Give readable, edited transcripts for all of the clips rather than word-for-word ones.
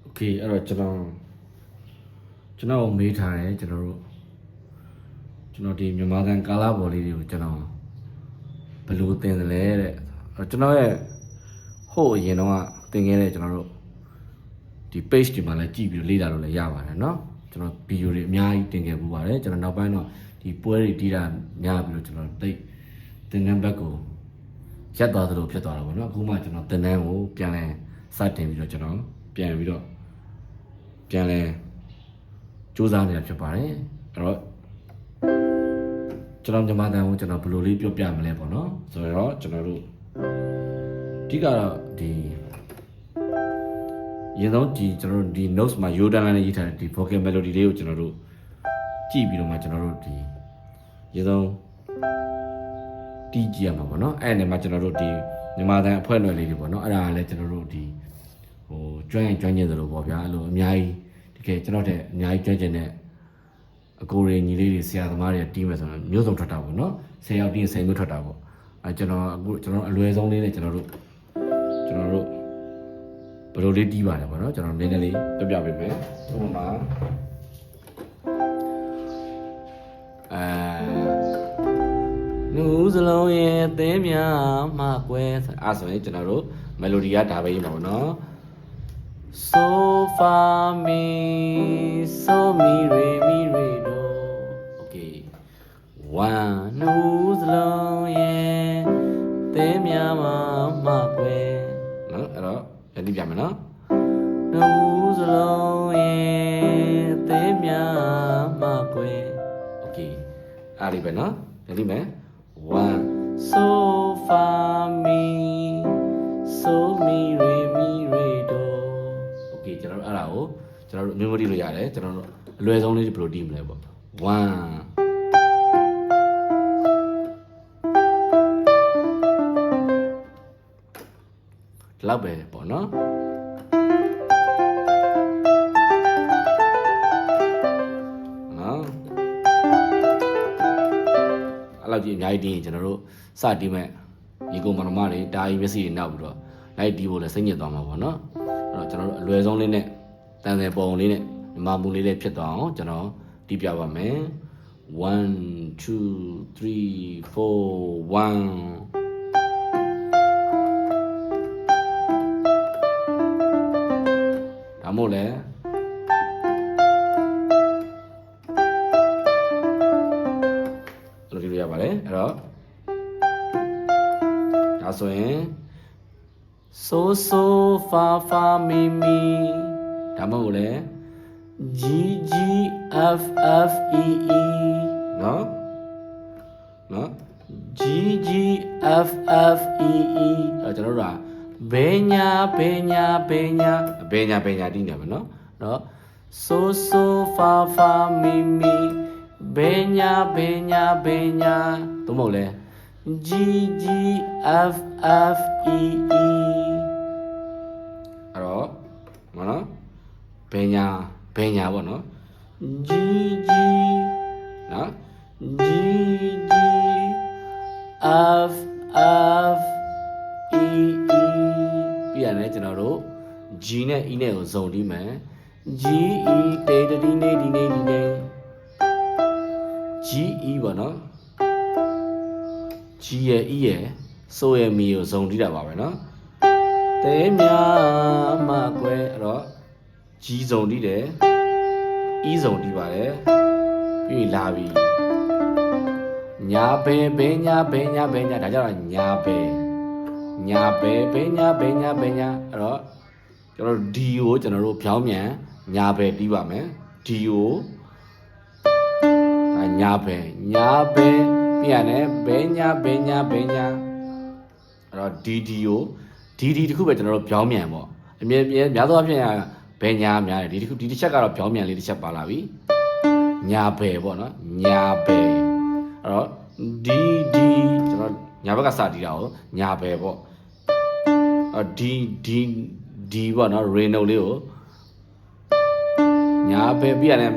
Okay အဲ့တော့ကျွန်တော်မေးထားတယ်ကျွန်တော်ဒီမြန်မာကန်ကာလာဘော်လေးတွေကိုကျွန်တော်ဘယ်လိုသင်တယ်လဲတဲ့ကျွန်တော်ရဲ့ဟိုအရင်တော့သင်ခဲ့တဲ့ကျွန်တော်တို့ဒီ page ဒီမှာလည်းကြည့်ပြီးလေ့လာလို့လည်းရပါတယ်เนาะကျွန်တော်ဗီဒီယိုတွေအများကြီးတင်ခဲ့ပူပါတယ်ကျွန်တော်နောက်ပိုင်းတော့ဒီပွဲတွေတီးတာများပြီးတော့ကျွန်တော်သိသင်တန်းဘက်ကိုရက်သွားသလိုဖြစ်သွားတာပေါ့เนาะအခုမှကျွန်တော်သင်တန်းကိုပြန်လဲစတင်ပြီးတော့ကျွန်တော်ပြန်လဲစူးစမ်းနေတာဖြစ်ပါတယ်အဲ့တော့ကျွန်တော်မြန်မာတန်ကိုကျွန်တော်ဘယ်လိုလေးပြောပြမလဲပေါ့နော်ဆိုတော့ကျွန်တော်တို့အဓိကတော့ဒီရေဆုံးဒီကျွန်တော်တို့ဒီ notes မှာ Yodan နဲ့ရေးထားတဲ့ဒီ vocal melody လေးကိုကျွန်တော်တို့ကြည့်ပြီးတော့မှကျွန်တော်တို့ဒီရေဆုံးတီးကြည့်ရမှာပေါ့နော်အဲ့နဲ့မှကျွန်တော်တို့ဒီမြန်မာတန်အဖွဲအနွယ်လေးတွေပေါ့နော်အဲ့ဒါကလည်းကျွန်တော်တို့ဒီကျွမ်းကျင်သလိုပေါ့ဗျာအဲ့လိုအများကြီးတကယ်ကျွန်တော်တဲ့အများကြီးကျွမ်းကျင်တဲ့အကိုတွေညီလေးတွေဆရာသမားတွေတီးမယ်ဆိုတော့မျိုးစုံထွက်တာပေါ့နော်10ယောက်တီး10မျိုးထွက်တာပေါ့အဲကျွန်တော်အလွယ်ဆုံးလေးနဲ့ကျွန်တော်တို့ဘယ်လိုလေးတီးပါတယ်ပေါ့နော်ကျွန်တော်နည်းနည်းလေးပြပေးမယ်ဥပမာလူစလုံးရဲ့အသေးများမှကွဲအဲ့ဆိုရင်ကျွန်တော်တို့ melody ကဒါပဲရေးမှာပေါ့နော်So fa mi so mi re do okay one nose long yeah te mya ma kwe no အဲ့တော့ပြန်ပြမယ်နော် nose long yeah te mya ma kwe okay အားလေးပဲနော်ပြန်ကြည့်မယ် one so fa mi so mi re doကျွန်တော်အဲ့ဒါကိုကျွန်တော်တို့ memory လို့ရတယ်ကျွန်တော်တို့အလွယ်ဆုံးလေးဘယ်လိုတီးမလဲပေါ့1လောက်ပဲပေါ့နော်အဲ့လောက်ကြီးအများကြီးတီးရင်ကျွန်တော်တို့စတီးမဲ့ရေကုန်မတော်မတွေတာရီမျက်စိတွေနောက်ပြီးတော့လိုက်တီးဖို့လည်းစိတ်ညစ်သွားမှာပေါ့နော်အဲ့တော့ကျွန်တော်တို့အလွယ်ဆုံးလေးနဲ့တန်တယ်ပုံလေးနဲ့မြန်မာမူလေးလေးဖြစ်သွားအောင်ကျွန်တော်တီးပြပါမယ်1 2 3 4 1ဒါမို့လဲလို့ဒီလိုရပါတယ်အဲ့တော့ဒါဆိုရင်so fa mi mi ဒါမှမဟုတ်လေ g g f f e e နော် g g f f e e အဲ့ကျွန်တော်တို့ကဘေညာတီးနေပါနော်နော် so fa mi mi ဘေညာသို့မဟုတ်လေ g g f f e e အဲ့တော့မနော်ဘေညာပေါ့နော် g g နော် g g f f e e ပြီးရတယ်ကျွန်တော်တို့ g နဲ့ e နဲ့ကိုစုံတီးမယ် g e တေးတီနေ g e ပေါ့နော် G ရဲ့ E ရဲ့ဆိုရဲ့မီကိုဇုံတီးတာပါပဲเนาะတဲများမကွဲအဲ့တော့ G ဇုံတီးတယ် E ဇုံတီးပါတယ်ပြီးလာပြီညာဘဲညာဒါကြတော့ညာဘဲဘဲညာအဲ့တော့ကျွန်တော်တို့ D ကိုကျွန်တော်တို့ဖြောင်းမြန်ညာဘဲတီးပါမယ် D ကိုညာဘဲပြရတယ်ဘဲညာအဲ့တော့ DD ကို DD တခုပဲကျွန်တော်တို့ပြောင်းမြန်ပေါ့အမြဲများသောအားဖြင့်ဘဲညာများတယ်ဒီတစ်ချက်ကတော့ပြောင်းမြန်လေးတစ်ချက်ပါလာပြီညာဘဲပေါ့နော်ညာဘဲအဲ့တော့ DD ကျွန်တော်ညာဘက်ကစတီးတာကိုညာဘဲပေါ့အဲ့ D ပေါ့နော် Reno လေးကိုညာဘဲပြရတယ်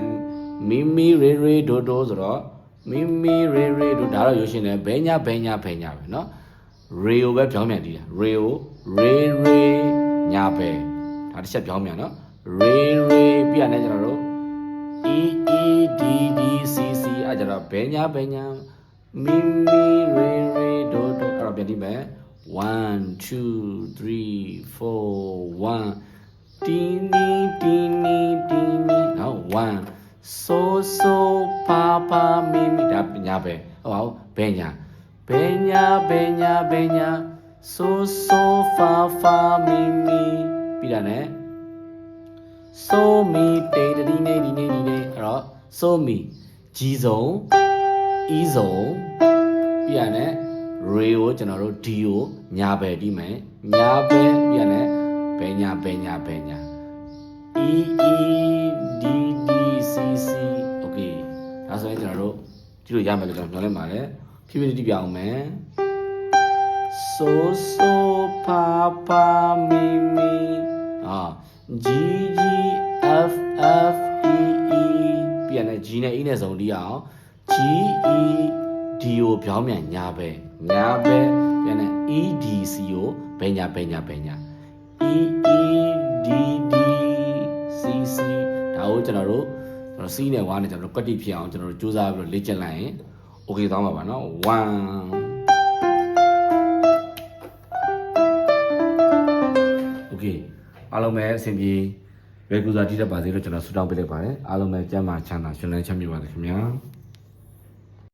မီရေဒိုဆိုတော့မီရေတို့ဒါတော့ရုပ်ရှင်တယ်ဘဲညာပဲเนาะရေကိုပဲပြောင်းမြန်တီးတာရေညာပဲဒါတစ်ချက်ပြောင်းမြန်เนาะ re re ပြရနေကျွန်တော်တို့ e e d d c c အဲ့ကျတော့ဘယ်ညာမီမီ re re ဒိုအဲ့တော့ပြန်ကြည့်မယ်1 2 3 4 1တီနီနော်1 so pa pa မီမီဒါညာပဲဟုတ်ဘယ်ညာso fa fa မီမီပြီးတာနဲ့ so mi တေးဒီနေအဲ့တော့ so mi ကြီးဆုံး e ဆုံးပြီးရနဲ့ re ကိုကျွန်တော်တို့ d ကိုညာပဲတီးမယ်ညာပဲပြီးရနဲ့ဘယ်ညာ e e d d c c okay ဒါဆိုရင်ကျွန်တော်တို့ကြည့်လို့ရမယ်လို့ကျွန်တော်ပြောလိုက်ပါတယ်ဖြည်းဖြည်းတီးပြအောင်မယ် so pa pa mi mi g g f f e e ပြီးရနဲ့ g နဲ့ e နဲ့စုံတီးအောင် g e d ကိုပြောင်းပြန်ညာပဲပြီးရနဲ့ e d c ကိုဘယ်ညာ e e d d c c ဒါကိုကျွန်တော်တို့c နဲ့ y နဲ့ကျွန်တော်တို့ကွက်တိဖြစ်အောင်ကျွန်တော်တို့စူးစမ်းပြီးတော့လေ့ကျင့်လိုက်ရင် okay သွားမှာပါเนาะ1 okay အားလုံးပဲအဆင်ပြေလွယ်ကူစွာတည်တတ်ပါစေလို့ကျွန်တော်ဆုတောင်းပေးလိုက်ပါတယ်အားလုံးပဲကျမ်းမာချမ်းသာရှင်လန်းချမ်းမြေပါစေခင်ဗျာ